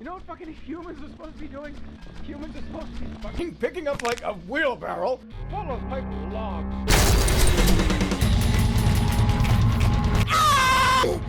You know what fucking humans are supposed to be doing? Humans are supposed to be fucking picking up like a wheelbarrow full of like logs. Ah!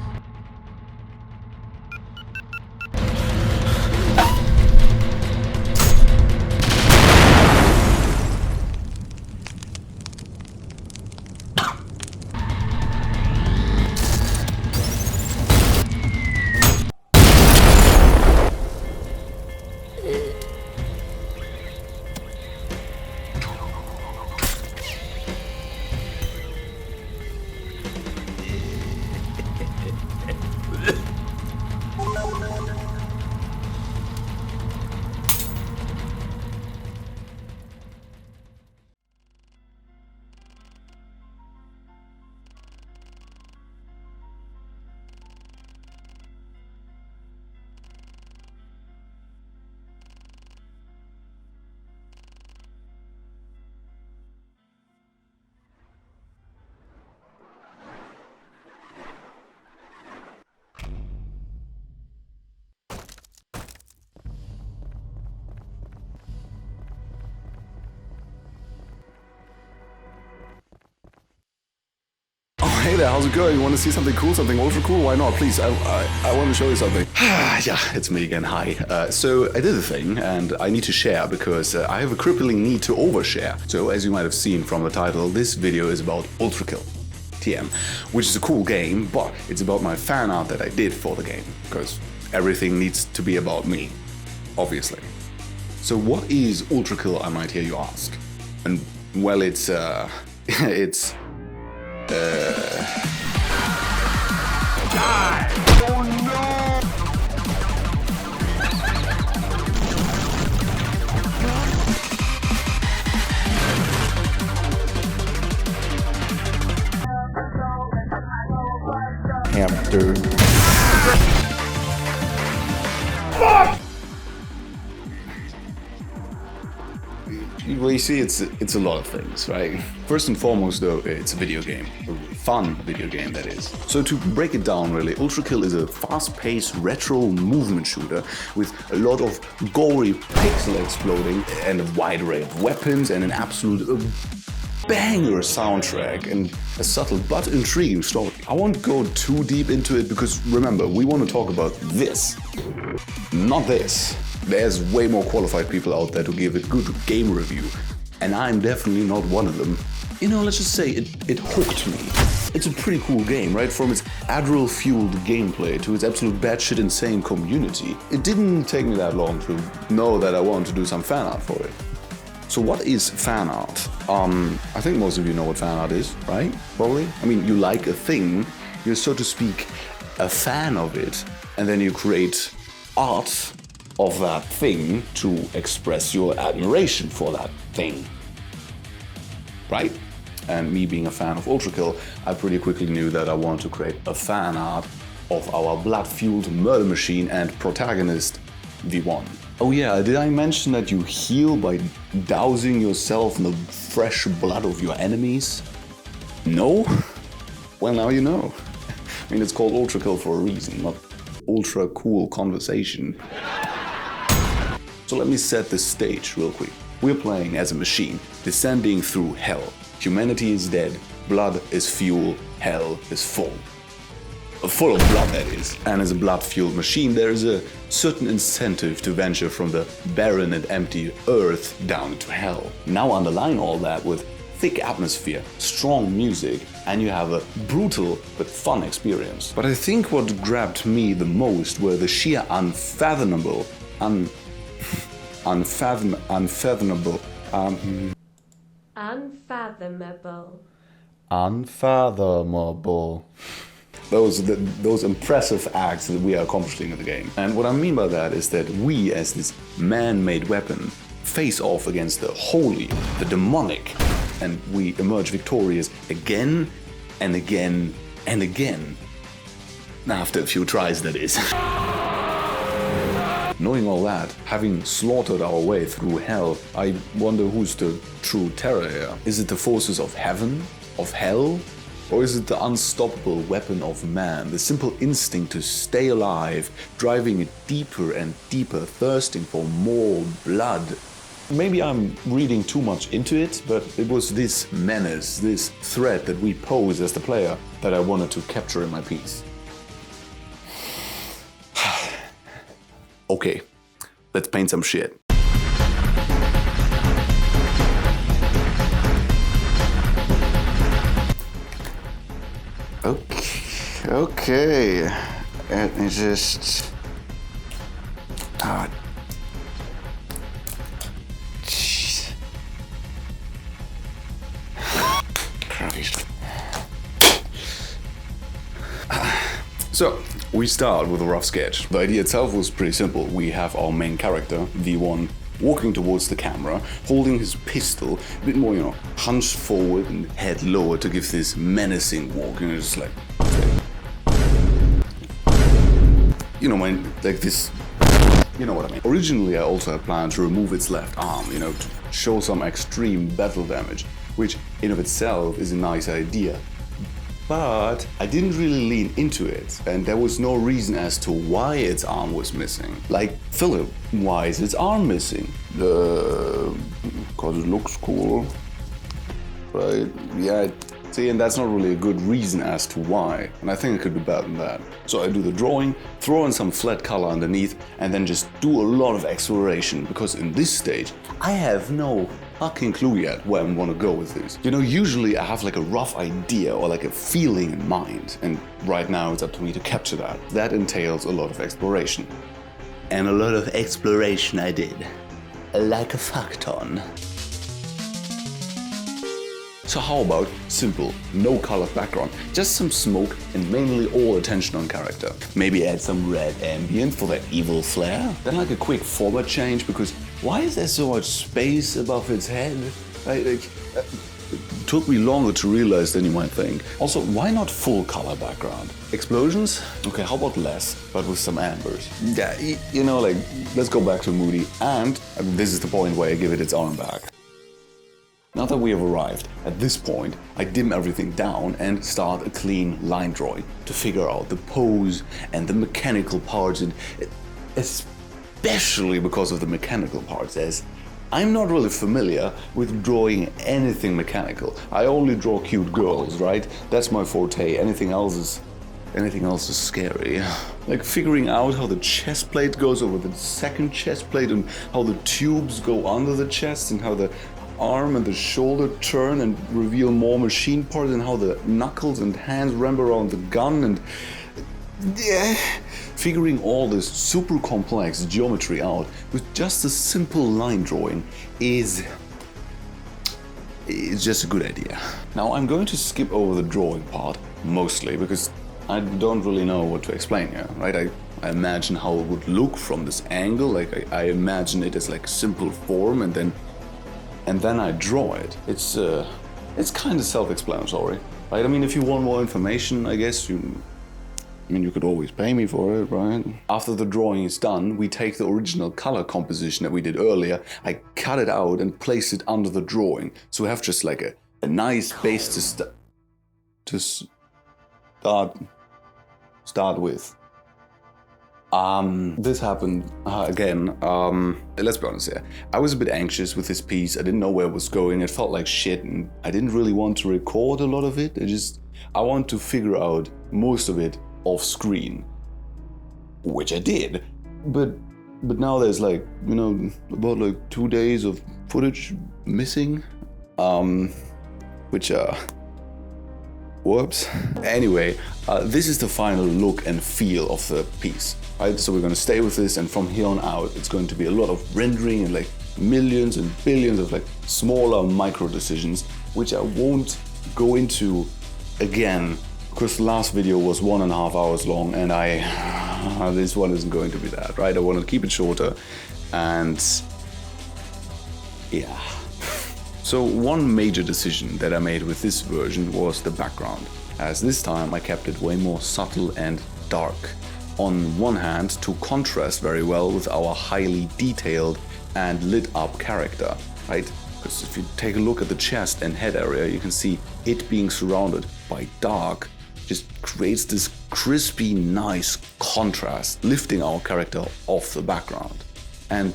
Hey there, how's it going? You want to see something cool, something ultra cool? Why not? Please, I want to show you something. Yeah, it's me again, hi. So I did a thing, and I need to share, because I have a crippling need to overshare. So as you might have seen from the title, this video is about Ultracool, TM, which is a cool game, but it's about my fan art that I did for the game, because everything needs to be about me, obviously. So what is Ultracool, I might hear you ask? And, well, it's Die! Oh no! Hamster. Fuck! Well, you see, it's a lot of things, right? First and foremost, though, it's a video game. A fun video game, that is. So to break it down, really, Ultrakill is a fast-paced retro movement shooter with a lot of gory pixel exploding and a wide array of weapons and an absolute banger soundtrack and a subtle but intriguing story. I won't go too deep into it because, remember, we want to talk about this, not this. There's way more qualified people out there to give a good game review, and I'm definitely not one of them. You know, let's just say it hooked me. It's a pretty cool game, right? From its adrenaline-fueled gameplay to its absolute batshit insane community. It didn't take me that long to know that I wanted to do some fan art for it. So what is fan art? I think most of you know what fan art is, right? Probably. I mean, you like a thing, you're so to speak a fan of it, and then you create art of that thing to express your admiration for that thing, right? And me being a fan of Ultrakill, I pretty quickly knew that I wanted to create a fan art of our blood-fueled murder machine and protagonist, V1. Oh yeah, did I mention that you heal by dousing yourself in the fresh blood of your enemies? No? Well, now you know. I mean, it's called Ultrakill for a reason, not ultra cool conversation. So let me set the stage real quick. We're playing as a machine, descending through hell. Humanity is dead, blood is fuel, hell is full. Full of blood, that is. And as a blood-fueled machine, there is a certain incentive to venture from the barren and empty earth down into hell. Now underline all that with thick atmosphere, strong music, and you have a brutal but fun experience. But I think what grabbed me the most were the sheer unfathomable unfathomable. Those impressive acts that we are accomplishing in the game. And what I mean by that is that we, as this man-made weapon, face off against the holy, the demonic, and we emerge victorious again and again and again. After a few tries, that is. Knowing all that, having slaughtered our way through hell, I wonder who's the true terror here. Is it the forces of heaven? Of hell? Or is it the unstoppable weapon of man, the simple instinct to stay alive, driving it deeper and deeper, thirsting for more blood? Maybe I'm reading too much into it, but it was this menace, this threat that we pose as the player that I wanted to capture in my piece. Okay, let's paint some shit. Okay, let me just... Ah, jeez. Christ. So, we start with a rough sketch. The idea itself was pretty simple. We have our main character, V1, walking towards the camera, holding his pistol, a bit more, hunched forward and head lower to give this menacing walk, it's like... like this... You know what I mean. Originally, I also had planned to remove its left arm, to show some extreme battle damage, which in of itself is a nice idea. But I didn't really lean into it, and there was no reason as to why its arm was missing. Like, Philip, why is its arm missing? Because it looks cool, right? Yeah, see, and that's not really a good reason as to why, and I think it could be better than that. So I do the drawing, throw in some flat color underneath, and then just do a lot of exploration, because in this stage, I have no fucking clue yet where I'm gonna go with this. Usually I have like a rough idea or like a feeling in mind, and right now it's up to me to capture that. That entails a lot of exploration. And a lot of exploration I did. Like a fuck ton. So how about simple, no colored background, just some smoke and mainly all attention on character. Maybe add some red ambient for that evil flair. Then like a quick format change, because why is there so much space above its head? It took me longer to realize than you might think. Also, why not full color background? Explosions? Okay, how about less, but with some ambers? Yeah, let's go back to moody, and this is the point where I give it its arm back. Now that we have arrived at this point, I dim everything down and start a clean line drawing to figure out the pose and the mechanical parts, and especially because of the mechanical parts, as I'm not really familiar with drawing anything mechanical. I only draw cute girls, right? That's my forte. Anything else is scary. Like figuring out how the chest plate goes over the second chest plate, and how the tubes go under the chest, and how the arm and the shoulder turn and reveal more machine parts, and how the knuckles and hands ramp around the gun, and figuring all this super complex geometry out with just a simple line drawing is just a good idea. Now I'm going to skip over the drawing part mostly because I don't really know what to explain here, right? I imagine how it would look from this angle, like I imagine it as like simple form, and then I draw it. It's kind of self-explanatory, right? I mean, if you want more information, I guess you could always pay me for it, right? After the drawing is done, we take the original color composition that we did earlier, I cut it out and place it under the drawing, so we have just like a nice base to start with. This happened again. Let's be honest here. I was a bit anxious with this piece. I didn't know where it was going. It felt like shit, and I didn't really want to record a lot of it. I want to figure out most of it off screen, which I did. But now there's like, about like 2 days of footage missing, which whoops. Anyway, this is the final look and feel of the piece, right? So we're gonna stay with this, and from here on out, it's going to be a lot of rendering and like millions and billions of like smaller micro decisions, which I won't go into again, because the last video was 1.5 hours long, and this one isn't going to be that, right? I want to keep it shorter, and yeah. So one major decision that I made with this version was the background, as this time I kept it way more subtle and dark. On one hand, to contrast very well with our highly detailed and lit up character, right? Because if you take a look at the chest and head area, you can see it being surrounded by dark just creates this crispy, nice contrast, lifting our character off the background. And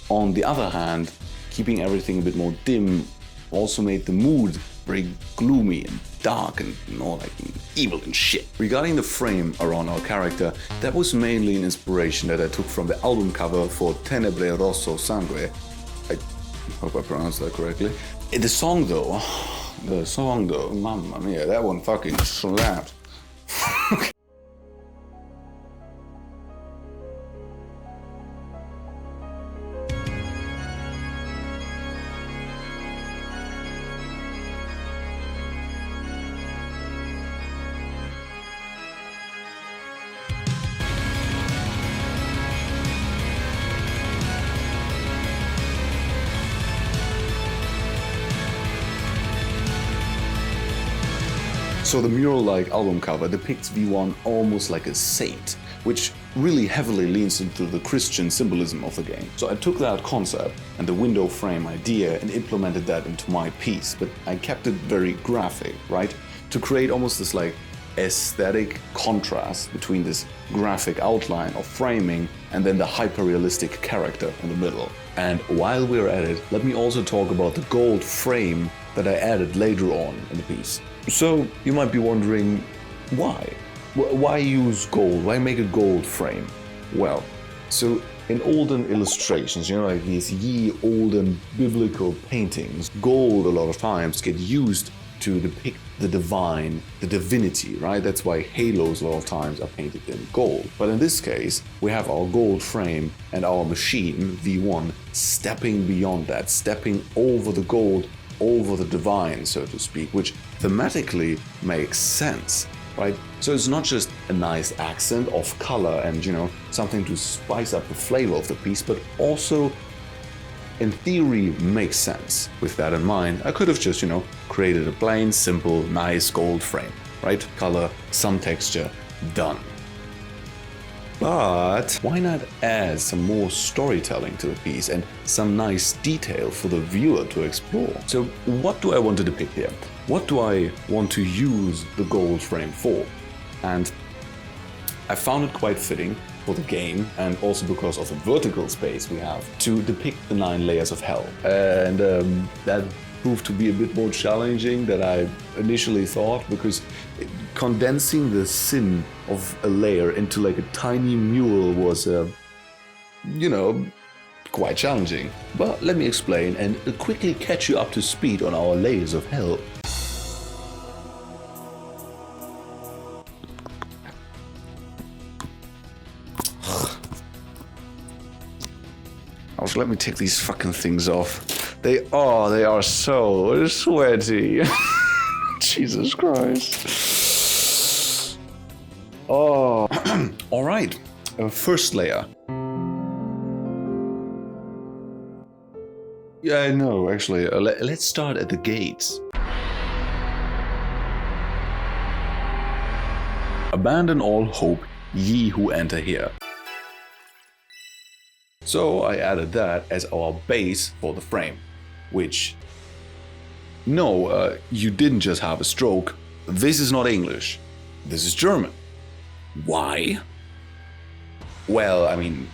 on the other hand, keeping everything a bit more dim also made the mood very gloomy and dark and more like evil and shit. Regarding the frame around our character, that was mainly an inspiration that I took from the album cover for Tenebre Rosso Sangue. I hope I pronounced that correctly. The song though, mamma mia, that one fucking slapped. So the mural-like album cover depicts V1 almost like a saint, which really heavily leans into the Christian symbolism of the game. So I took that concept and the window frame idea and implemented that into my piece, but I kept it very graphic, right? To create almost this like aesthetic contrast between this graphic outline of framing and then the hyper-realistic character in the middle. And while we're at it, let me also talk about the gold frame that I added later on in the piece. So you might be wondering, why? Why use gold? Why make a gold frame? Well, so in olden illustrations, you know, like these ye olden biblical paintings, gold a lot of times get used to depict the divine, the divinity, right? That's why halos a lot of times are painted in gold. But in this case, we have our gold frame and our machine, V1, stepping beyond that, stepping over the gold, over the divine, so to speak, which thematically makes sense, right? So it's not just a nice accent of color and, you know, something to spice up the flavor of the piece, but also in theory makes sense. With that in mind, I could have just, you know, created a plain, simple, nice gold frame, right? Color, some texture, done. But why not add some more storytelling to the piece and some nice detail for the viewer to explore? So what do I want to depict here? What do I want to use the gold frame for? And I found it quite fitting for the game, and also because of the vertical space we have, to depict the 9 layers of hell. And that proved to be a bit more challenging than I initially thought, because condensing the sin of a layer into like a tiny mural was, you know, quite challenging. But let me explain and quickly catch you up to speed on our layers of hell. Also, let me take these fucking things off. They are so sweaty. Jesus Christ. Oh. All right. First layer. Yeah, I know, actually. Let's start at the gates. Abandon all hope, ye who enter here. So I added that as our base for the frame, which, no, you didn't just have a stroke. This is not English. This is German. Why? Well, I mean,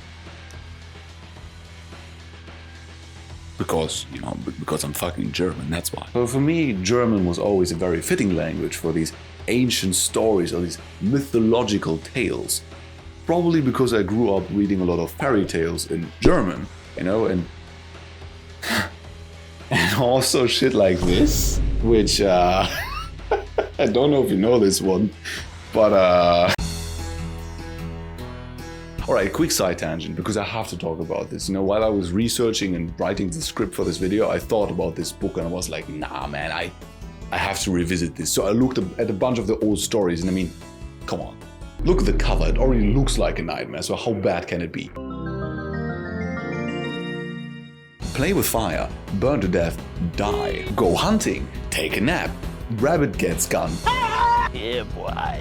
because, you know, because I'm fucking German, that's why. So for me, German was always a very fitting language for these ancient stories or these mythological tales. Probably because I grew up reading a lot of fairy tales in German, you know, and also shit like this, which I don't know if you know this one, but Alright, quick side tangent, because I have to talk about this. You know, while I was researching and writing the script for this video, I thought about this book and I was like, nah man, I have to revisit this. So I looked at a bunch of the old stories and I mean, come on. Look at the cover, it already looks like a nightmare, so how bad can it be? Play with fire, burn to death, die, go hunting, take a nap, rabbit gets gun. Yeah, boy.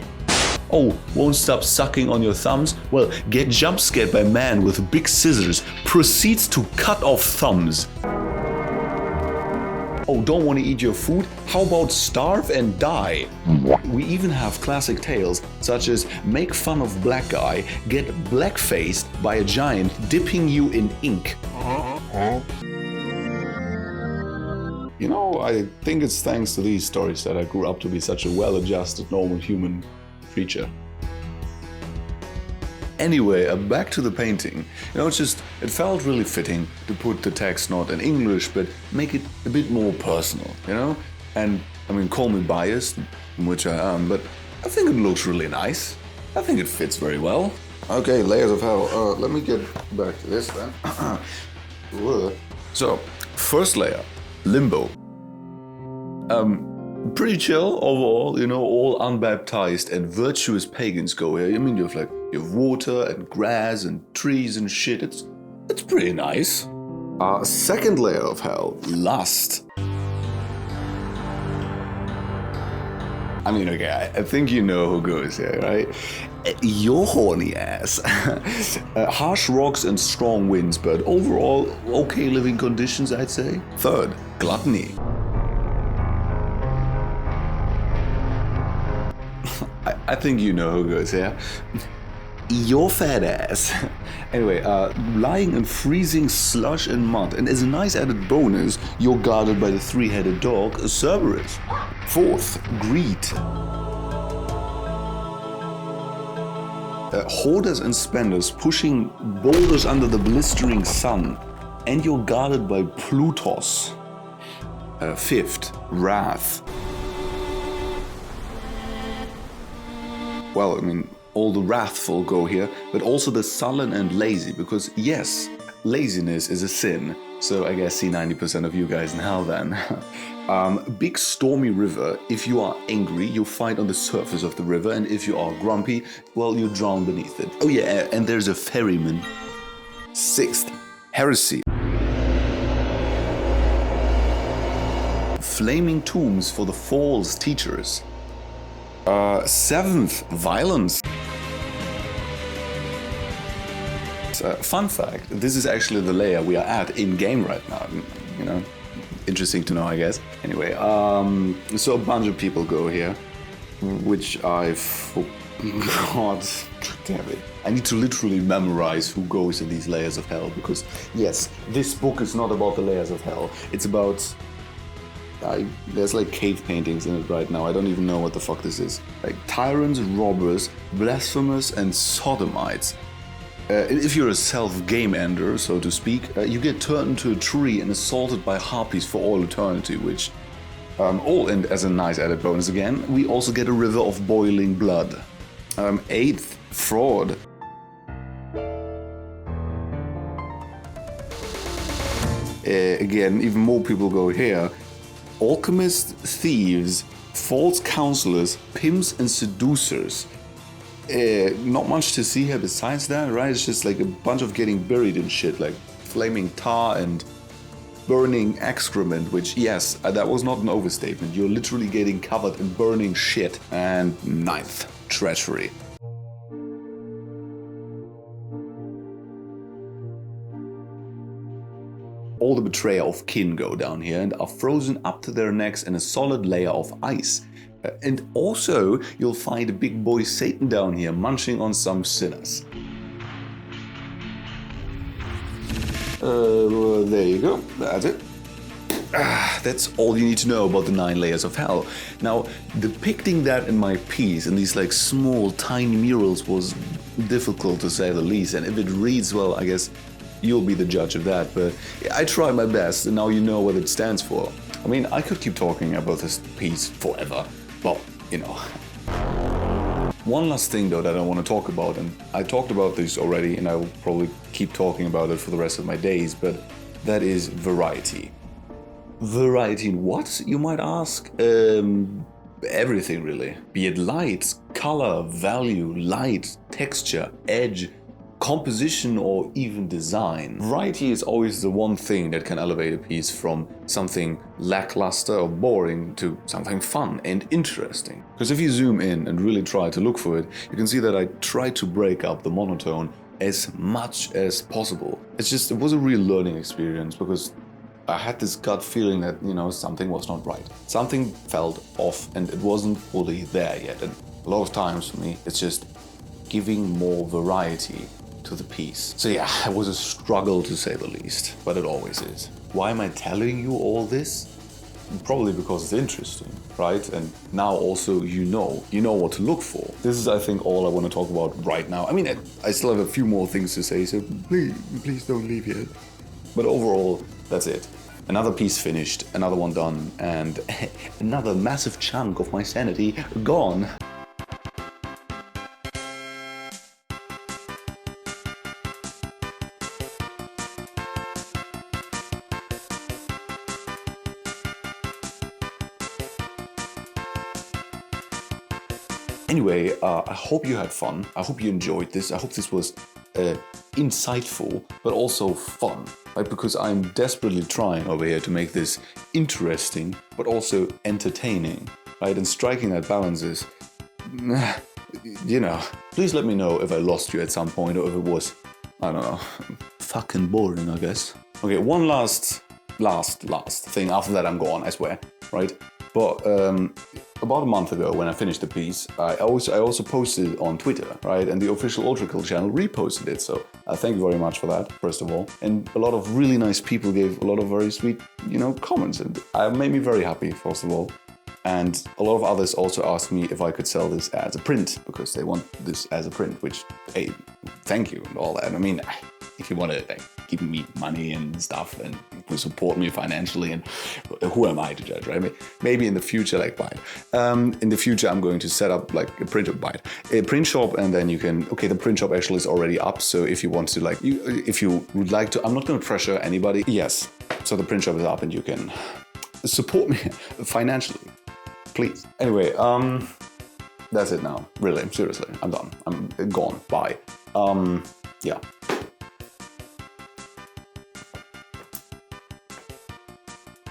Oh, won't stop sucking on your thumbs? Well, get jump scared by man with big scissors, proceeds to cut off thumbs. Oh, don't want to eat your food? How about starve and die? We even have classic tales such as make fun of black guy, get black-faced by a giant dipping you in ink. You know, I think it's thanks to these stories that I grew up to be such a well-adjusted, normal human creature. Anyway, back to the painting. You know, it felt really fitting to put the text not in English, but make it a bit more personal, you know? And, I mean, call me biased, which I am, but I think it looks really nice. I think it fits very well. Okay, layers of hell. Let me get back to this then. So, first layer, limbo. Pretty chill overall, you know, all unbaptized and virtuous pagans go here. I mean, you have water and grass and trees and shit. It's pretty nice. Second layer of hell, lust. I mean, okay, I think you know who goes here, right? Your horny ass. Harsh rocks and strong winds, but overall, okay living conditions, I'd say. Third, gluttony. I think you know who goes here. Your fat ass. Anyway, lying in freezing slush and mud, and as a nice added bonus, you're guarded by the three-headed dog, Cerberus. Fourth, greed. Hoarders and spenders pushing boulders under the blistering sun, and you're guarded by Plutos. Fifth, wrath. Well, I mean, all the wrathful go here, but also the sullen and lazy, because yes, laziness is a sin. So I guess see 90% of you guys in hell then. Big stormy river. If you are angry, you fight on the surface of the river, and if you are grumpy, well, you drown beneath it. Oh yeah, and there's a ferryman. Sixth, heresy. Flaming tombs for the false teachers. Seventh, violence. Fun fact, this is actually the layer we are at in-game right now, you know, interesting to know, I guess. Anyway, so a bunch of people go here, which I forgot, damn it. I need to literally memorize who goes in these layers of hell, because yes, this book is not about the layers of hell, it's about... there's like cave paintings in it right now. I don't even know what the fuck this is. Like tyrants, robbers, blasphemous, and sodomites. If you're a self-game ender, so to speak, you get turned into a tree and assaulted by harpies for all eternity, which all end as a nice added bonus again. We also get a river of boiling blood. Eighth, fraud. Again, even more people go here. Alchemists, thieves, false counselors, pimps, and seducers. Not much to see here besides that, right? It's just like a bunch of getting buried in shit, like flaming tar and burning excrement, which, yes, that was not an overstatement. You're literally getting covered in burning shit. And ninth, treachery. All the betrayal of kin go down here and are frozen up to their necks in a solid layer of ice. And also, you'll find a big boy Satan down here munching on some sinners. There you go, that's it. That's all you need to know about the 9 layers of hell. Now, depicting that in my piece in these like small, tiny murals was difficult to say the least, and if it reads well, I guess you'll be the judge of that, but I tried my best and now you know what it stands for. I mean, I could keep talking about this piece forever, well, you know. One last thing though that I want to talk about, and I talked about this already and I will probably keep talking about it for the rest of my days, but that is variety. Variety in what, you might ask? Everything really. Be it light, color, value, light, texture, edge, composition, or even design. Variety is always the one thing that can elevate a piece from something lackluster or boring to something fun and interesting. Because if you zoom in and really try to look for it, you can see that I tried to break up the monotone as much as possible. It was a real learning experience, because I had this gut feeling that, something was not right. Something felt off and it wasn't fully there yet. And a lot of times for me, it's just giving more variety to the piece. So yeah, it was a struggle to say the least, but it always is. Why am I telling you all this? Probably because it's interesting, right? And now also you know what to look for. This is, I think, all I want to talk about right now. I mean, I still have a few more things to say, so please don't leave yet. But overall, that's it. Another piece finished, another one done, and another massive chunk of my sanity gone. Anyway, I hope you had fun. I hope you enjoyed this. I hope this was insightful, but also fun, right? Because I'm desperately trying over here to make this interesting, but also entertaining, right? And striking that balance is, please let me know if I lost you at some point or if it was, I don't know, fucking boring, I guess. Okay, one last thing. After that, I'm gone, I swear, right? But about a month ago, when I finished the piece, I also posted it on Twitter, right? And the official Ultracool channel reposted it. So thank you very much for that, first of all. And a lot of really nice people gave a lot of very sweet, comments, and it made me very happy, first of all. And a lot of others also asked me if I could sell this as a print, because they want this as a print, which, hey, thank you and all that. I mean, if you want to give me money and stuff and support me financially, and who am I to judge, right? Maybe in the future, buy it. In the future, I'm going to set up a print shop, and then you can. Okay, the print shop actually is already up. So if you want to, if you would like to, I'm not going to pressure anybody. Yes, so the print shop is up, and you can support me financially, please. Anyway, that's it now. Really, seriously, I'm done. I'm gone. Bye. Yeah.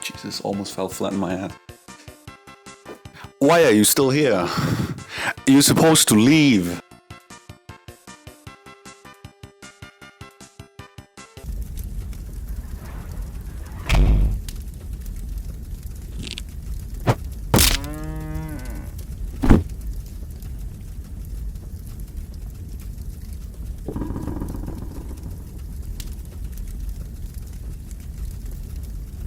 Jesus, almost fell flat in my head. Why are you still here? You're supposed to leave.